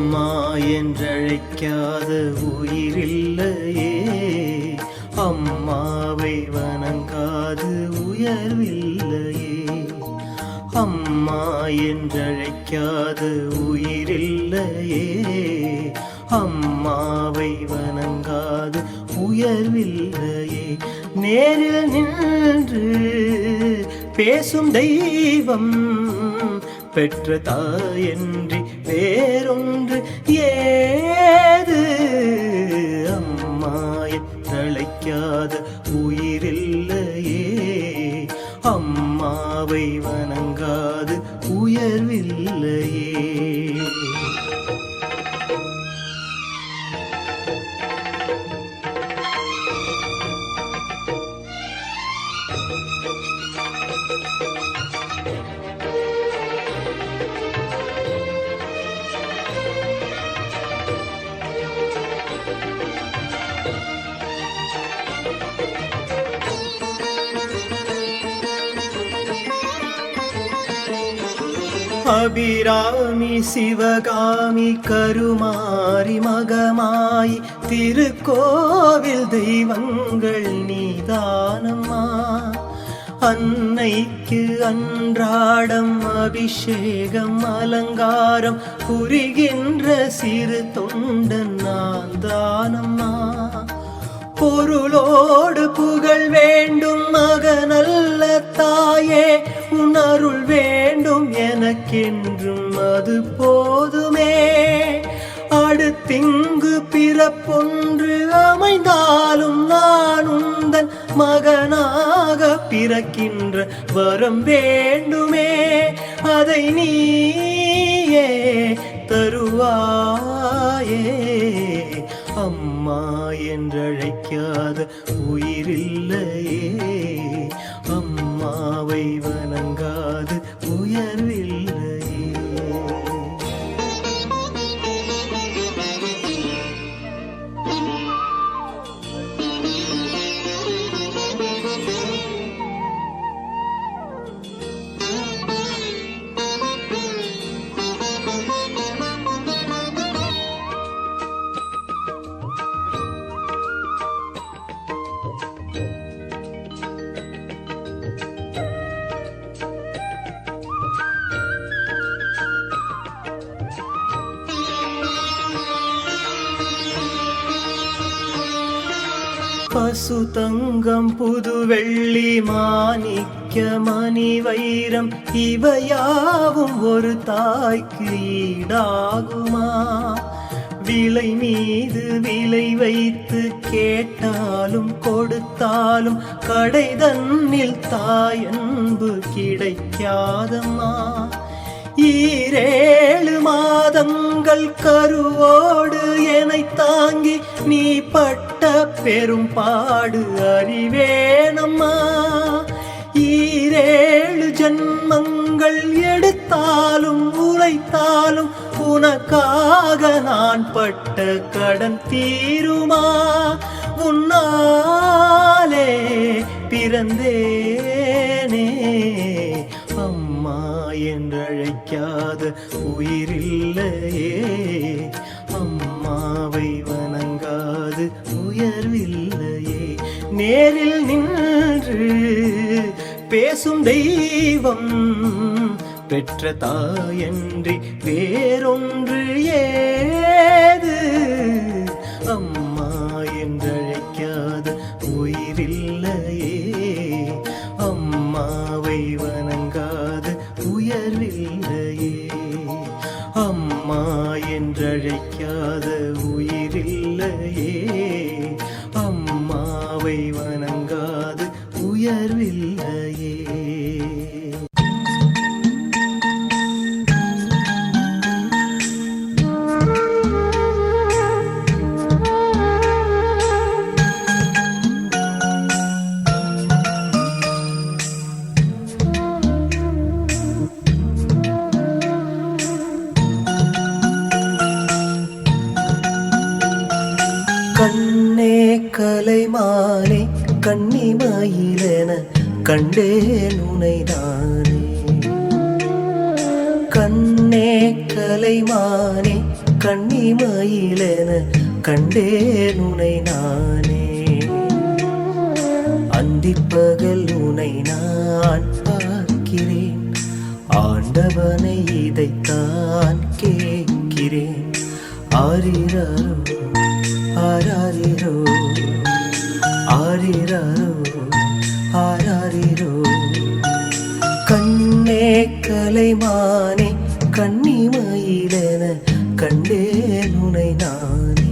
அம்மா என்றழைக்காத உயிரில்லையே, அம்மாவை வணங்காது உயர்வில்லையே. அம்மா என்றழைக்காத உயிரில்லையே, அம்மாவை வணங்காது உயர்வில்லையே. நேரில் நின்று பேசும் தெய்வம் பெற்ற தாயன்றி வேறொன்று ஏது. அம்மாயை தழைக்காத உயிரில்லையே, அம்மாவை வணங்காது உயர்வில்லையே. அபிராமி சிவகாமி கருமாரி மகமாயி திருக்கோவில் தெய்வங்கள் நீதானம்மா. அன்னைக்கு அன்றாடம் அபிஷேகம் அலங்காரம் புரிகின்ற சிறு தொண்டன் நான் தானம்மா. பொருளோடு புகழ் வேண்டும் மகனல்ல தாயே, உணருள் வேண்டும் எனக்கென்றும் அது போதுமே. அடுத்திங்கு பிறப்பொன்று அமைந்தாலும் நான் உந்தன் மகனாக பிறக்கின்ற வரம் வேண்டுமே. அதை நீயே தருவாயே. அம்மா என்றழைக்காத உயிரில்லையே, அம்மாவை வணங்காது உயர்வில்லையே. பசு தங்கம் புது வெள்ளி மாணிக்க மணி வைரம் இவையாவும் ஒரு தாய்க்கு ஈடாகுமா? விலை மீது விலை வைத்து கேட்டாலும் கொடுத்தாலும் கடை தன்னில் தாயன்பு கிடைக்காதம்மா. 7 மாதங்கள் கருவோடு என்னை தாங்கி நீ பட்ட பெரும் பாடு அறிவேனம்மா. 7 ஜன்மங்கள் எடுத்தாலும் உழைத்தாலும் உனக்காக நான் பட்ட கடன் தீருமா? உன்னாலே பிறந்தேனே, அம்மா என்றழைக்காத உயிரில்லையே, அம்மாவை வணங்காது உயர்வில்லையே. நேரில் நின்று பேசும் தெய்வம் பெற்ற தாயன்றி வேறொன்று ஏது. அம்மா என்றழைக்காத உயிரில்லையே, அம்மாவை வணங்காது உயர்வில்லையே. அம்மா என்றழைக்காத உயிரில்லையே, அம்மாவை வணங்காது உயர்வில்லையே. கண்ணே கலைமானே கன்னிமயிலென கண்டேன் உனை நானே. கண்ணே கலைமானே கண்ணிமயிலென கண்டேன் உனை நானே. அந்திப்பகல் உனை நான் பார்க்கிறேன், ஆண்டவனை இதைத்தான் கேட்கிறேன். ஆரிராரோ ஆராரிரோ ஆரிராரோ ஆராரிரோ. கண்ணே கலைமானே கண்ணிமயிலென கண்டேன் உனை நானே.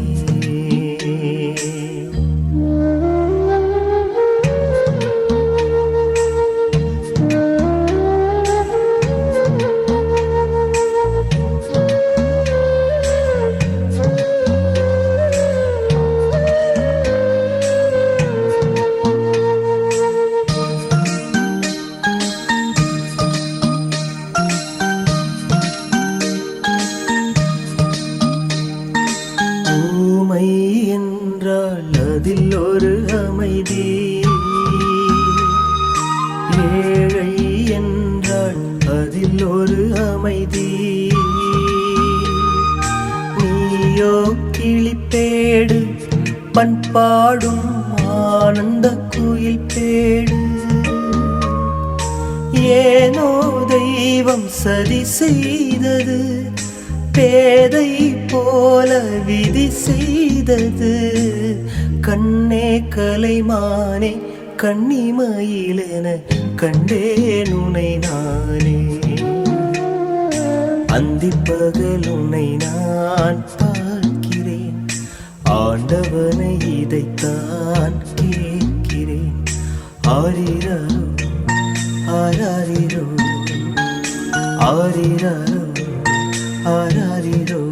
அதில் ஒரு அமைதி, ஏழை என்றால் அதில் ஒரு அமைதி. நீயோ கிளிப்பேடு பண்பாடும் ஆனந்த குயில் பேடு. ஏனோ தெய்வம் சதி செய்தது, பேதை போல விதி செய்தது. கண்ணே கலைமானே கண்ணிமயிலென கண்டேன் உனை நானே. அந்திப்பகல் உனை நான் பார்க்கிறேன், ஆண்டவனை இதைத்தான் கேட்கிறேன். ஆரிராரோ ஆராரிரோ ஆரிராரோ ஆராரிரோ.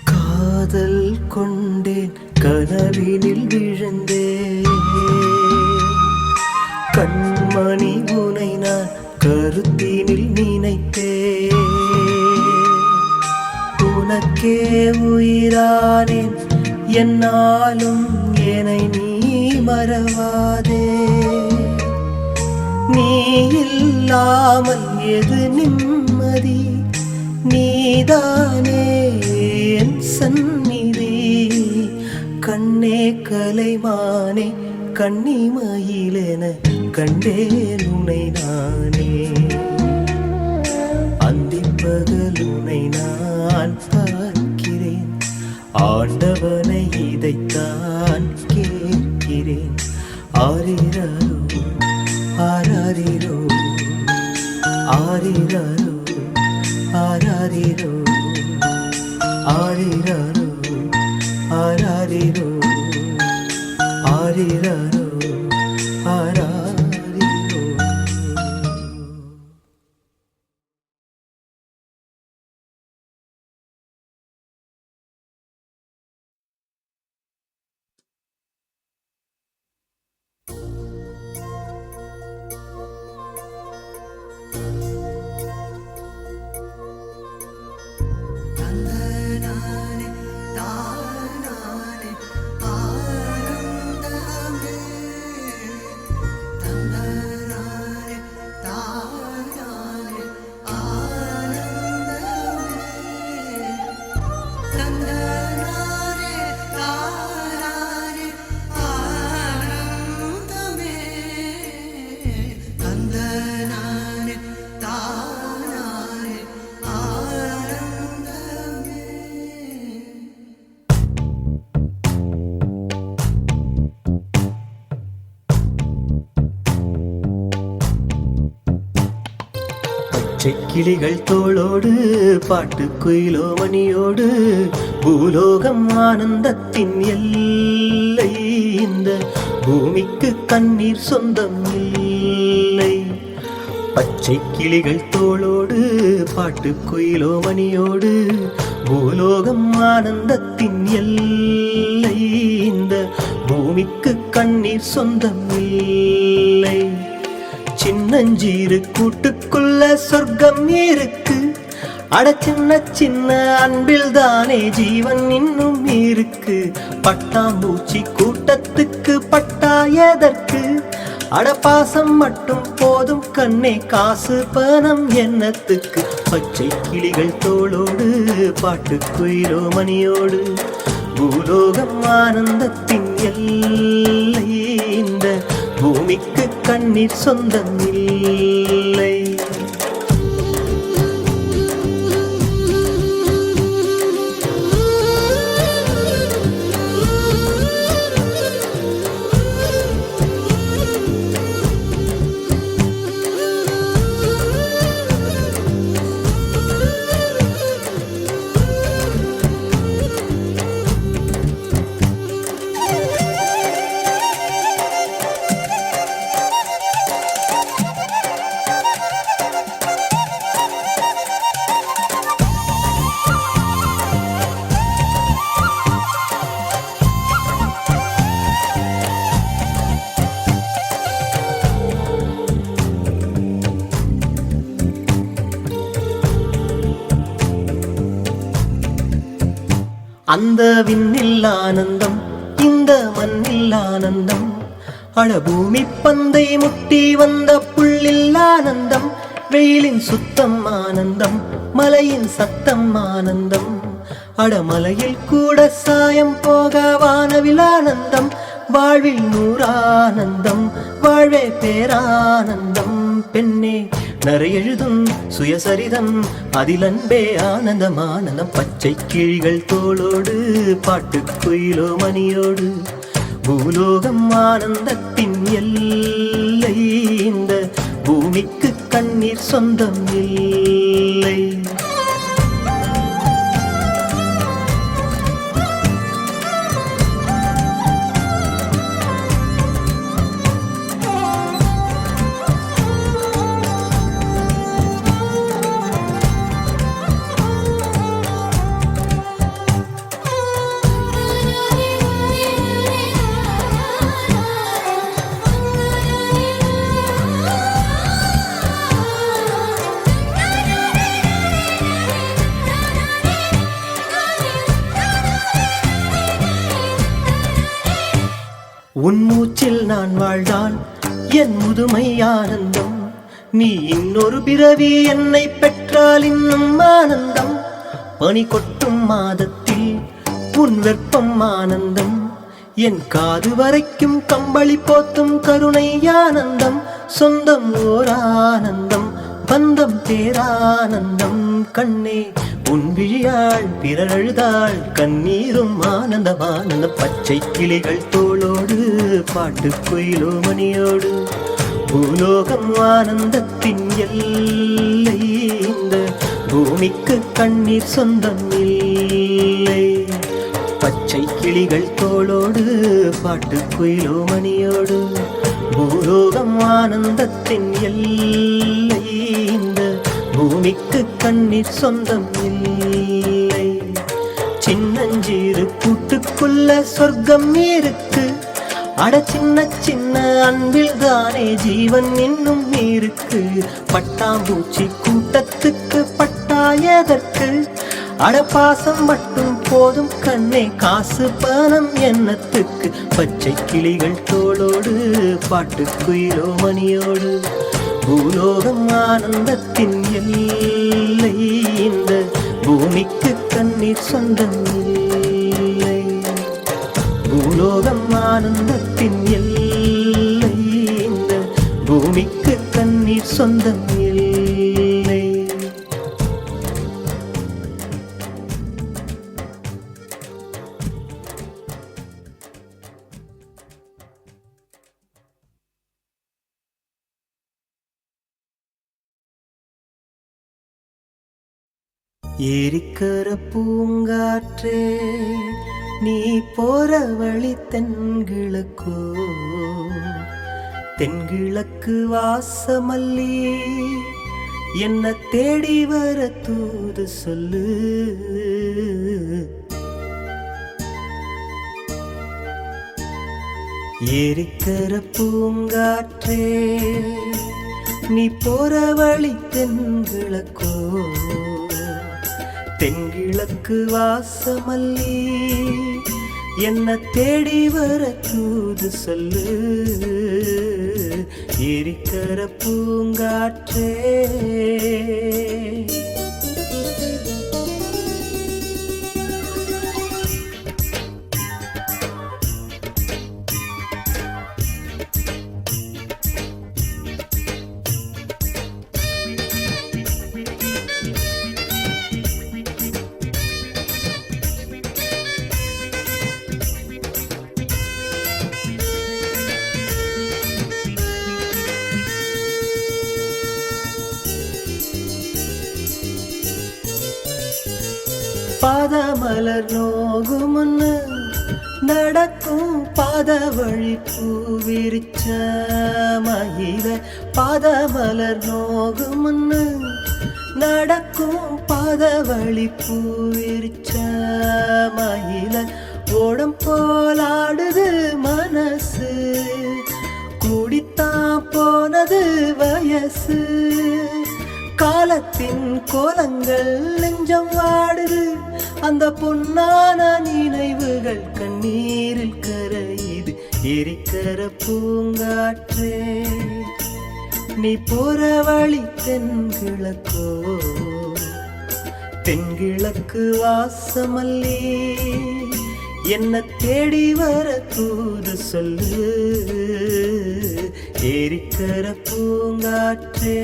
காதல் கொண்டேன் கனவினில் விழுந்தேன், கண்மணி உனை நான் கருத்தினில் நினைத்தேன். உனக்கே உயிரானேன் என்னாலும் என்னை நீ மறவாதே. நீ இல்லாமல் எது நிம்மதி, நீதானே என் சந்நிதி. கண்ணே கலைமானே கண்ணிமயிலென கண்டேன் உனை நானே. அந்திப்பகல் உனை நான் பார்க்கிறேன், ஆண்டவனை இதைத்தான் கேட்கிறேன். ஆரிராரோ ஆராரிரோ ஆரிராரோ ஆராரிரோ ஆரிராரோ ஆராரிரோ ஆரிராரோ ஆராரிரோ. கிளிகள் தோளோடு பாட்டு குயிலோ மணியோடு பூலோகம் ஆனந்தத்தின் எல்லை. இந்த பூமிக்கு கண்ணீர் சொந்தம் இல்லை. பச்சை கிளிகள் தோளோடு பாட்டு குயிலோ மணியோடு பூலோகம் ஆனந்தத்தின் எல்லை. இந்த பூமி பூமிக்கு கண்ணீர் சொந்தம் இல்லை. சின்னஞ்சீரு கூட்டுக்குள்ள சொர்க்கம் இருக்கு. அட சின்ன சின்ன அன்பில் தானே ஜீவன் இன்னும் இருக்கு. பட்டாம்பூச்சி கூட்டத்துக்கு பட்டா எதற்கு? அட பாசம் மட்டும் போதும் கண்ணே, காசு பணம் என்னத்துக்கு? பச்சை கிளிகள் தோளோடு பாட்டுக்குயிலோ மணியோடு பூலோகம் ஆனந்தத்தின் எல்லை. இந்த பூமிக்கு கண்ணீர் சொந்தம் இல்லை. அந்த விண்ணில் ஆனந்தம், இந்த மண்ணில் ஆனந்தம். அட பூமி பந்தை முட்டி வந்த புள்ளில் ஆனந்தம். வெயிலின் சுத்தம் ஆனந்தம், மலையின் சத்தம் ஆனந்தம். அடமலையில் கூட சாயம் போக வானவில் ஆனந்தம். வாழ்வில் நூறானந்தம், வாழ்வே பேரானந்தம். பெண்ணே நரையெழுதும் சுயசரிதம், அதில் அன்பே ஆனந்தம் ஆனந்தம். பச்சை கிளிகள் தோளோடு பாட்டுக்குயிலோ மணியோடு பூலோகம் ஆனந்தத்தின் எல்லை. இந்த பூமிக்கு கண்ணீர் சொந்தம் இல்லை. உன் மூச்சில் நான் வாழ்ந்தால் என் முதுமை ஆனந்தம். நீ இன்னொரு பிறவி என்னை பெற்றால் இன்னும் ஆனந்தம். பனி கொட்டும் மாதத்தில் உன் வெப்பம் ஆனந்தம். என் காது வரைக்கும் கம்பளி போத்தும் கருணை ஆனந்தம். சொந்தம் ஓர் ஆனந்தம், பந்தம் பேரானந்தம். கண்ணே உன் விழியாள் பிறர் அழுதாள் கண்ணீரும் ஆனந்தம் ஆனந்தம். பச்சை கிளிகள் தோளோடு பாட்டுக்குயிலோ மணியோடு பூலோகம் ஆனந்தத்தின் எல்லை. இந்த பூமிக்கு கண்ணீர் சொந்தம் இல்லை. பச்சை கிளிகள் தோளோடு பாட்டுக்குயிலோ மணியோடு பூலோகம் ஆனந்தத்தின் எல்லை. இந்த பூமிக்கு கண்ணீர் சொந்தம் இல்லை. சின்னஞ்சீரு கூட்டுக்குள்ள சொர்க்கம் இருக்கு. அட சின்ன சின்ன அன்பில் தானே ஜீவன் இன்னும் இருக்கு. பட்டாம்பூச்சி கூட்டத்துக்கு பட்டா எதற்கு? அட பாசம் மட்டும் போதும் கண்ணே, காசு பணம் என்னத்துக்கு? பச்சை கிளிகள் தோளோடு பாட்டுக்குயிலோ மணியோடு பூலோகம் ஆனந்தத்தின் எல்லை. இந்த பூமிக்கு கண்ணீர் சொந்தம் இல்லை. பூலோகம் ஆனந்தத்தின் எல்லை. இந்த பூமிக்கு கண்ணீர் சொந்தம் இல்லை. ஏரிக்கர பூங்காற்றே நீ போற வழி தென்கிழக்கோ. தென்கிழக்கு வாசமல்லி என்ன தேடி வர தூது சொல்லு. ஏரிக்கர பூங்காற்றே நீ போற வழி தென்கிழக்கோ தென்கிழக்கு வாசமல்லி என்ன தேடி வர தூது சொல்லு ஏரிக்கர பூங்காற்றே பாதமலர் நோகுமுன்னு நடக்கும் பாத வழி பூவிரிச்ச மயில பாதமலர் நோகுமுன்னு நடக்கும் பாத வழி பூவிரிச்ச மயில ஓடம் போலாடுது மனசு கூடித்தான் போனது வயசு காலத்தின் கோலங்கள் நெஞ்சம் வாடுது அந்த பொன்னான நினைவுகள் கண்ணீரில் கரையுது ஏரிக்கர பூங்காற்றே நீ போற வழி தென்கிழக்கோ தென்கிழக்கு வாசமல்லி என்ன தேடி வர தூது சொல்லு ஏரிக்கர பூங்காற்றே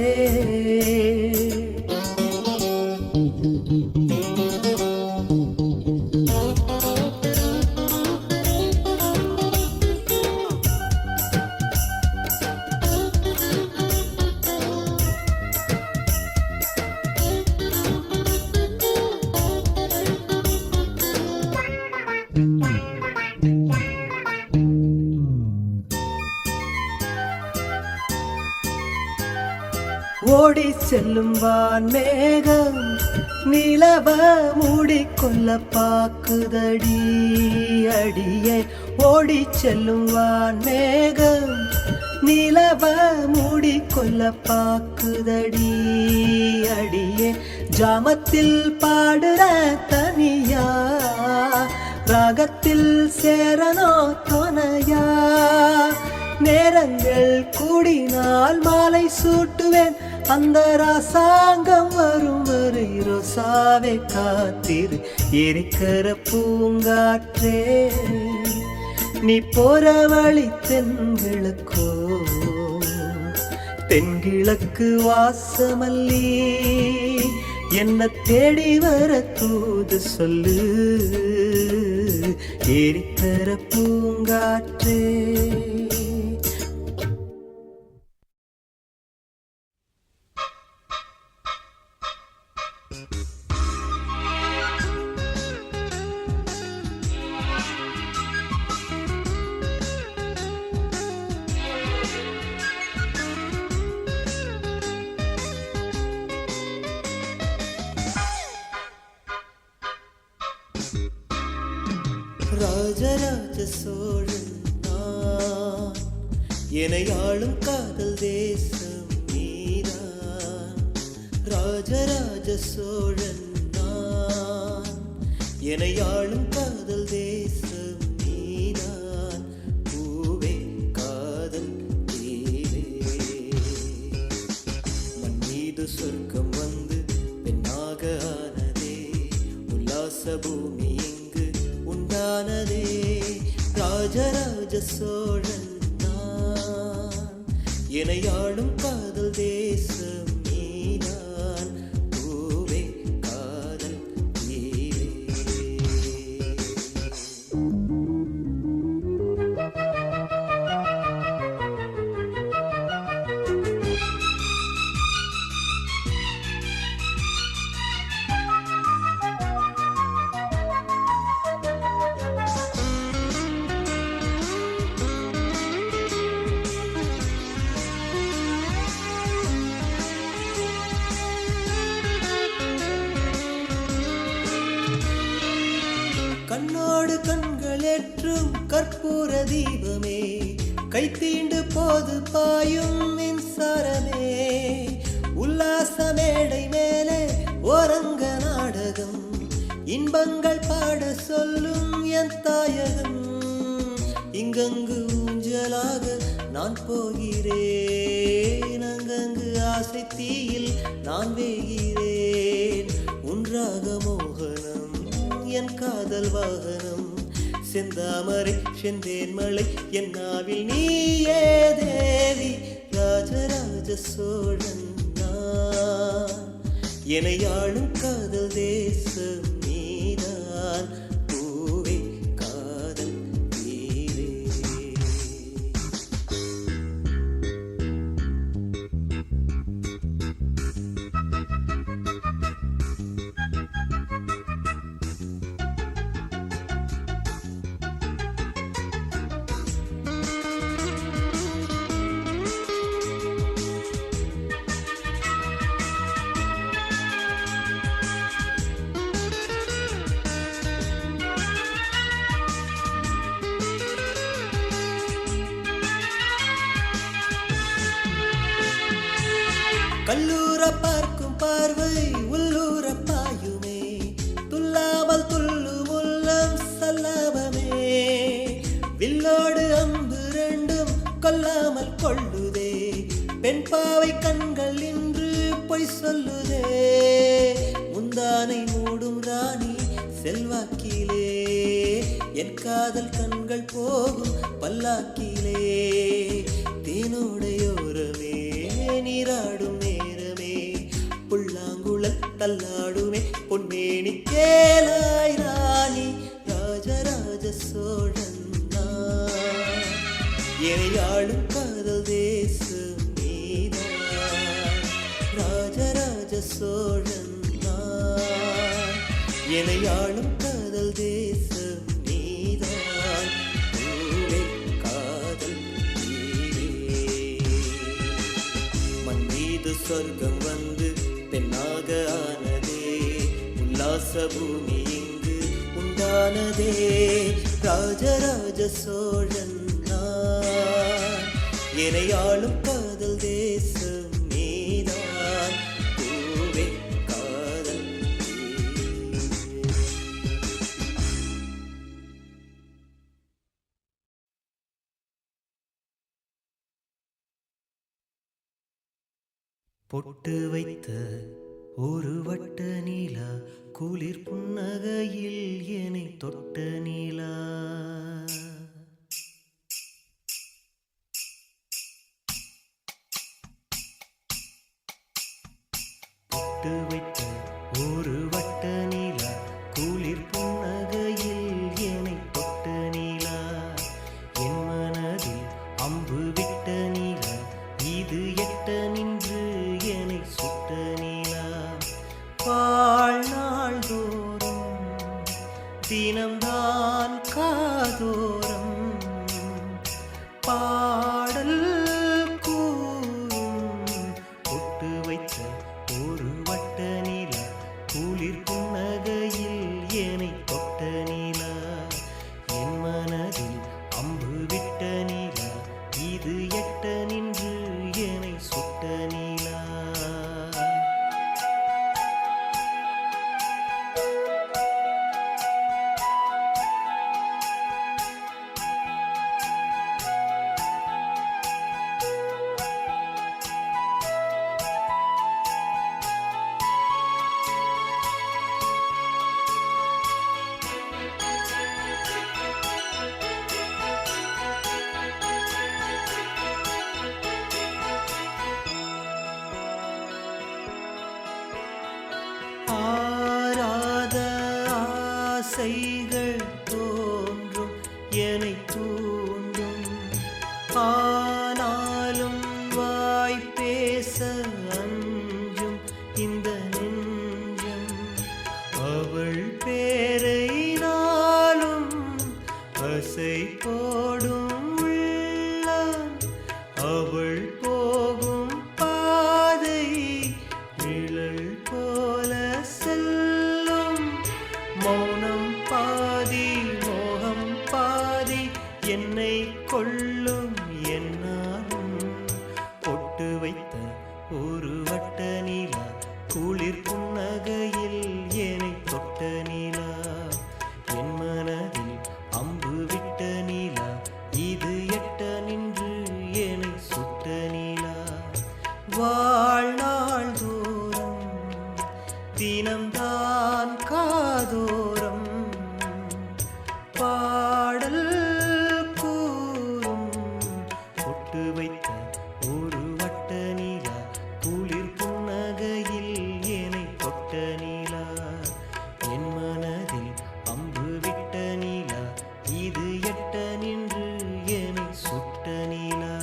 ஓடி செல்லும் வான்மேகம் நிலவ மூடிக்கொள்ள பாக்குதடி அடியே ஓடி செல்லும் வான்மேகம் நிலவ மூடிக்கொள்ள பாக்குதடி அடியே ஜாமத்தில் பாடுற தனியா ராகத்தில் சேரனோ துணையா நேரங்கள் கூடினால் மாலை சூட்டுவேன் அந்த ராசாங்கம் வரும் வரை ரோசாவே காத்திரு ஏரிக்கர பூங்காற்றே நீ போற வழி தென்கிழக்கோ தென்கிழக்கு வாசமல்லி என்ன தேடி வர தூது சொல்லு ஏரிக்கர பூங்காற்றே ராஜராஜ சோழன் நான் என்னை ஆளும் காதல் தேசம் நீதான் ராஜராஜ சோழன் நான் என்னை ஆளும் காதல் தேசம் நீதான் பூவே காதல் தீவே மண் மீது சொர்க்கம் வந்து பெண்ணாக ஆனதே உல்லாச பூமி உண்டானதே ராஜராஜ சோழன் நான் என்னை ஆளும் காதல் தேசம் நீதான் பூவே காதல் தீவே கண்ணோடு கண்கள் ஏற்றும் கற்பூர தீபமே, கைத்தீண்டு போது பாயும் மின்சாரமே, உல்லாச மேடை மேலே ஓரங்க நாடகம், இன்பங்கள் பாட சொல்லும் என் தாயகம். இங்கங்கு ஊஞ்சலாக நான் போகிறேன், அங்கங்கு ஆசை தீயில் நான் வேகிறேன். உன்றாக மோகனம் என் காதல் வாகனம், செந்தாமரை செந்தேன் மலை என் நாவில் நீயே தேவி. ராஜராஜ சோழன் நான், என்னை ஆளும் காதல் தேசம் நீதான். பூவே காதல் தீவே. கல்லூர பார்க்கும் பார்வை உள்ளூர பாயுமே, துல்லாமல் துள்ளும் உள்ளம் சல்லாபமே, வில்லோடு அம்பு ரெண்டும் கொல்லாமல் கொள்ளுதே, பெண் பாவை கண்கள் இன்று பொய் சொல்லுதே. முந்தானை மூடும் ராணி செல்வாக்கிலே, என் காதல் கண்கள் போகும் பல்லாக்கிலே. தேனோடையோரமே நீராடும் நேரமே, புல்லாங்குழல் தள்ளாடுமே பொன்மேனி கேளாய் ராணி. ராஜராஜ சோழன் நான், என்னை ஆளும் காதல் தேசம் நீதான். ராஜராஜ சோழன் நான், என்னை ஆளும் காதல் தேசம் நீதான். பூவே காதல் தீவே. மண் மீது சொர்க்கம் வந்து பெண்ணாக ஆனதே, உல்லாச பூமி இங்கு உண்டானதே. ராஜராஜ சோழன் நான், என்னை ஆளும் காதல் தேசம் நீதான். பூவே காதல் தீவே. பொட்டு வைத்த ஒரு வட்ட நீலா, குளிர் புன்னகையில் என்னை தொட்ட நீலா. பொட்டு வைத்த ஒரு வட்ட நீலா, குளிர் புன்னகையில் என்னை தொட்ட நீலா. என் மனதில் அம்பு விட்ட நீலா, இது எட்ட நின்று என்னை சுட்ட நீலா. வாழ்நாள் தோறும் தினம்தான் காதோரம் பாடல் கூறும். பொட்டு வைத்த ஒரு வட்ட நீலா, குளிர் புன்னகையில் என்னை தொட்ட நீலா. என் மனதில் அம்பு விட்ட நீலா, இது எட்ட நின்று என்னை சுட்ட நீலா. ஆராத ஆசைகள் தோன்றும் என்னை தூண்டும், ஆனாலும் வாய் பேச அஞ்சும் இந்த நெஞ்சம். அவள் பேரை நாளும் அசை போடும் உள்ளம், அவள் போகும் பாதை நிழல் போல செல்லும். மௌனம் பார் வட்ட நிலா குளிர் புன்னகையில் என்னை தொட்ட நிலா என் மனதில் அம்பு விட்ட நிலா இது எட்ட நின்று என்னை சுட்ட நிலா வாழ்நாள் தோறும் தினம்தான் காதோரம் பாடல் கூறும் பொட்டு வைத்த ஒரு வட்ட நிலா குளிர் புன்னகையில் என்னை தொட்ட நிலா என் மனதில் அம்பு விட்ட நிலா இது எட்ட நின்று என்னை சுட்ட நிலா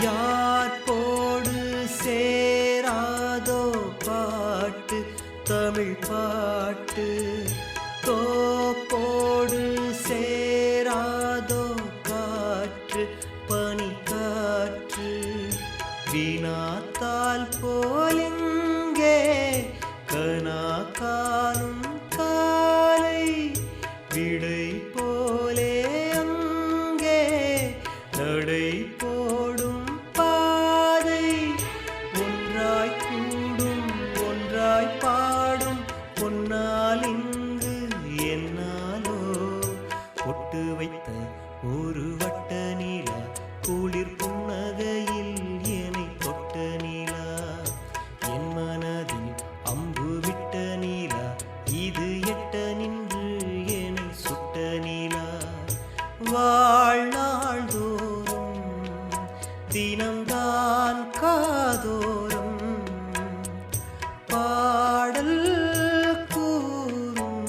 யார் போடு சேராதோ பாட்டு தமிழ் பாட்டு தோப்போடு சேராதோ காற்று பனி காற்று வினாத்தால் போலிங்கே கனா காணும் காலை விடை போலே அங்கே நடை போடும் பாதை ஒன்றாய் கூடும் ஒன்றாய் பாடும் பொன்னால் இங்கு என்னாலோ பொட்டு வைத்த ஒரு வட்ட நிலா குளிர் புன்னகையில் என்னை தொட்ட நிலா என் மனதில் அம்பு விட்ட நிலா இது எட்ட நின்று என்னை சுட்ட நிலா வாழ்நாள் தோறும் தினம்தான் காதோறும் பாடல் கூறும்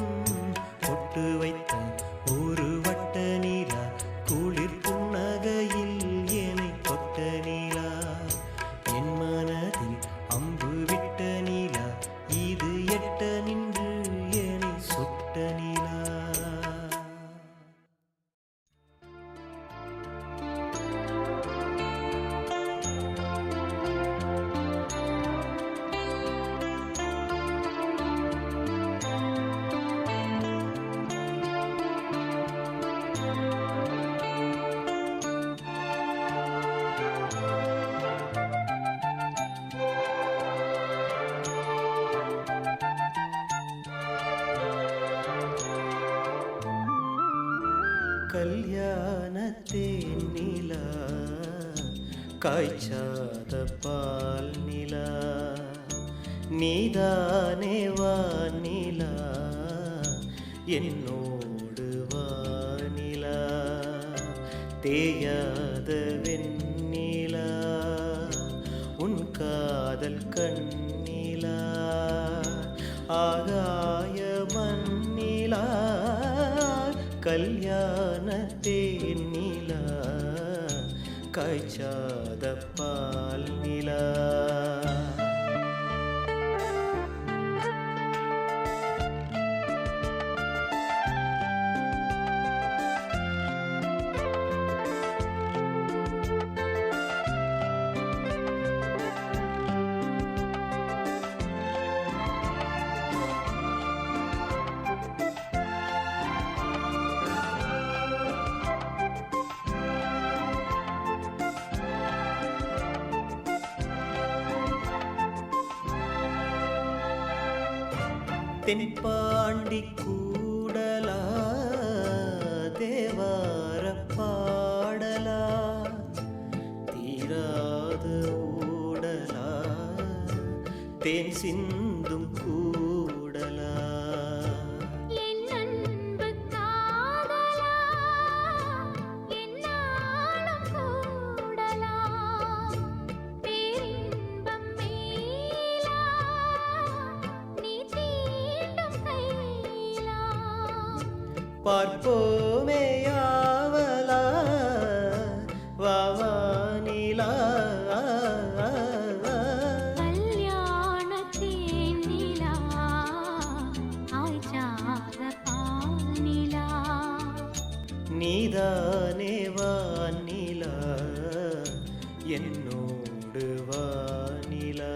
பொட்டு வைத்த ஒரு வட்ட நிலா குளிர் புன்னகையில் என்னை தொட்ட நிலா என் மனதில் அம்பு விட்ட நிலா இது எட்ட நின்று என்னை சுட்ட நிலா கல்யாணத்தேன் நிலா காய்ச்சாத பால் நிலா நீதானே வானிலா என்னோடு வானிலா தேயாத வெண்ணிலா உன் காதல் கண்ணிலா ஆகாய மண்ணிலா கல்யாணத்தேன் நிலா காய்ச்சாத பால் நிலா தென்பாண்டி கூடலா தேவார பாடலா தீராத ஊடலா தேன் சிந்தும் கூடலா பார்ப்போமே யாவலா வாவானிலா கல்யாணத்தேன் நீதானே வானிலா என்னோடு வானிலா.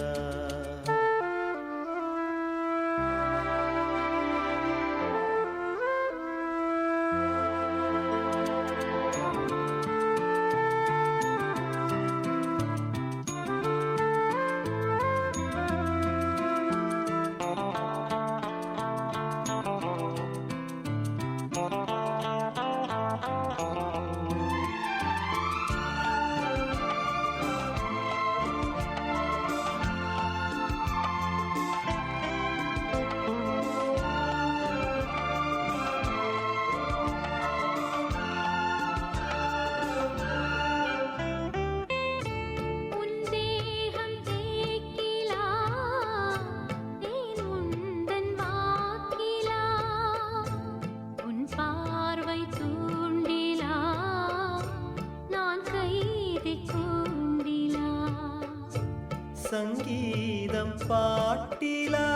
சங்கீதம் பாட்டிலா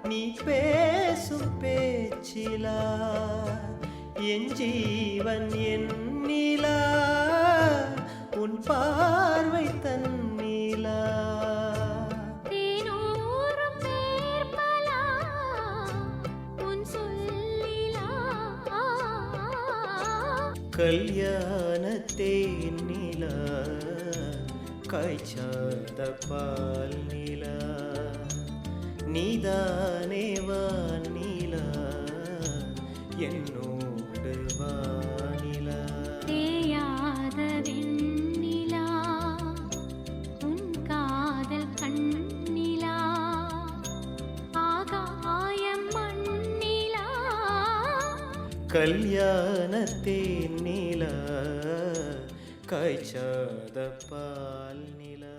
நீ பேசும் பேச்சிலா என் ஜீவன் என்னிலா உன் பார்வை தன்னிலா. கல்யாணத்தேன் நிலா காய்ச்சாத பால் நிலா நீதானே வானிலா என்னோடு வானிலா. தேயாத வெண்ணிலா உன் காதல் கண்ணிலா ஆகாயம் மண்ணிலா. கல்யாணத்தேன் நிலா காய்ச்சாத பால் நிலா.